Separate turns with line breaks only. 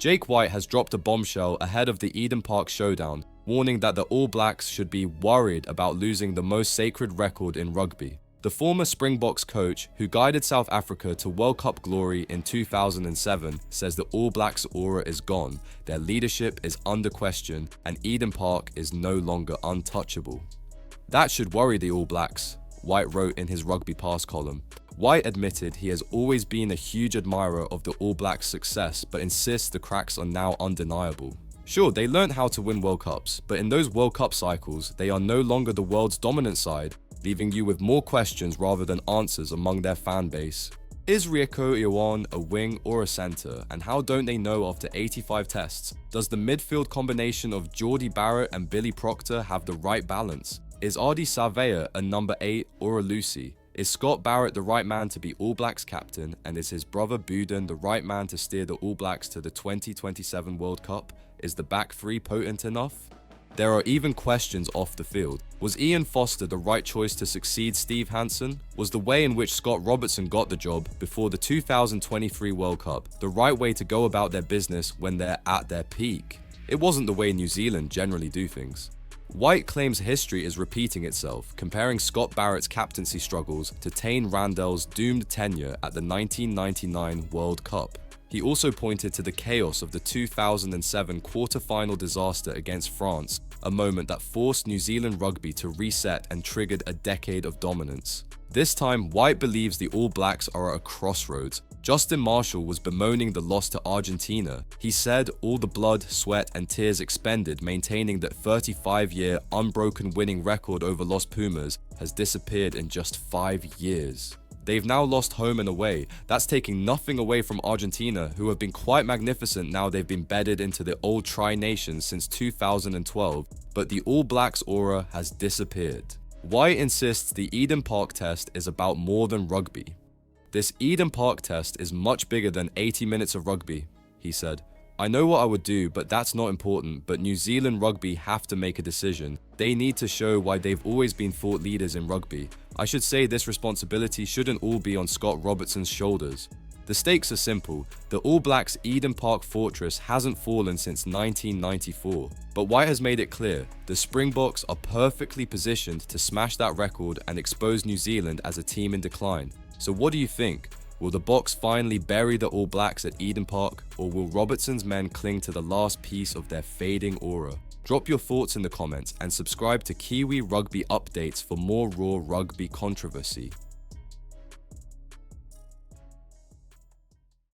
Jake White has dropped a bombshell ahead of the Eden Park showdown, warning that the All Blacks should be worried about losing the most sacred record in rugby. The former Springboks coach, who guided South Africa to World Cup glory in 2007, says the All Blacks' aura is gone, their leadership is under question, and Eden Park is no longer untouchable. That should worry the All Blacks, White wrote in his Rugby Pass column. White admitted he has always been a huge admirer of the All Blacks' success, but insists the cracks are now undeniable. Sure, they learned how to win World Cups, but in those World Cup cycles, they are no longer the world's dominant side, leaving you with more questions rather than answers among their fan base. Is Rieko Iwan a wing or a centre, and how don't they know after 85 tests? Does the midfield combination of Geordie Barrett and Billy Proctor have the right balance? Is Ardie Savea a number 8 or a Lucy? Is Scott Barrett the right man to be All Blacks captain, and is his brother Buden the right man to steer the All Blacks to the 2027 World Cup? Is the back three potent enough? There are even questions off the field. Was Ian Foster the right choice to succeed Steve Hansen? Was the way in which Scott Robertson got the job before the 2023 World Cup the right way to go about their business when they're at their peak? It wasn't the way New Zealand generally do things. White claims history is repeating itself, comparing Scott Barrett's captaincy struggles to Taine Randell's doomed tenure at the 1999 World Cup. He also pointed to the chaos of the 2007 quarter-final disaster against France, a moment that forced New Zealand rugby to reset and triggered a decade of dominance. This time, White believes the All Blacks are at a crossroads. Justin Marshall was bemoaning the loss to Argentina. He said all the blood, sweat and tears expended maintaining that 35-year unbroken winning record over Los Pumas has disappeared in just 5 years. They've now lost home and away. That's taking nothing away from Argentina, who have been quite magnificent now they've been bedded into the old Tri-Nations since 2012, but the All Blacks aura has disappeared. White insists the Eden Park test is about more than rugby. This Eden Park test is much bigger than 80 minutes of rugby, he said. I know what I would do, but that's not important, but New Zealand rugby have to make a decision. They need to show why they've always been thought leaders in rugby. I should say this responsibility shouldn't all be on Scott Robertson's shoulders. The stakes are simple. The All Blacks' Eden Park fortress hasn't fallen since 1994. But White has made it clear, the Springboks are perfectly positioned to smash that record and expose New Zealand as a team in decline. So what do you think? Will the Boks finally bury the All Blacks at Eden Park, or will Robertson's men cling to the last piece of their fading aura? Drop your thoughts in the comments and subscribe to Kiwi Rugby Updates for more raw rugby controversy.